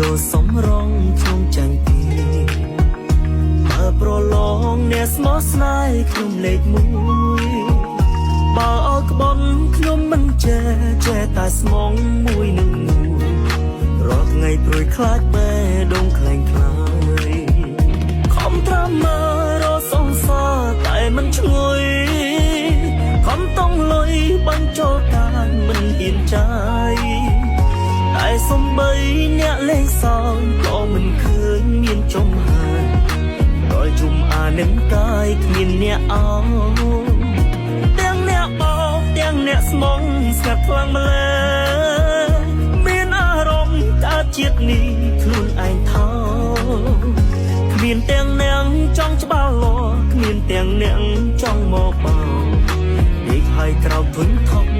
ចូលសំរងខ្ញុំចាញ់ពីបើប្រឡងអ្នកស្មោះស្នេហ៍ខ្ញុំលេខ1បើអើក្បន់ខ្ញុំមិនចេះតែស្មងមួយនឹងមួយរាល់ថ្ងៃព្រួយខ្លាចបេះដូងខ្លែងខ្លាយខំត្រាំមើលរសងសតែមិនឈ្ងុយខំតង់លុយបញ្ចូលការមិនហ៊ានចាយតែសំបីអ្នកលេងសើចក៏មិនឃើញមានចំហាយដល់ជុំអានឹងកាយគ្មានអ្នកអោទាំងអ្នកបោកទាំងអ្នកស្មងស្ងាត់ខ្លាំងម្ល៉េះមានអារម្មណ៍កើតជាតិនេះខ្លួនឯងថោគ្មានទាំងអ្នកចង់ច្បាស់លាស់គ្មានទាំងអ្នកចង់មកបោកដេកហើយក្រោកធុញថប់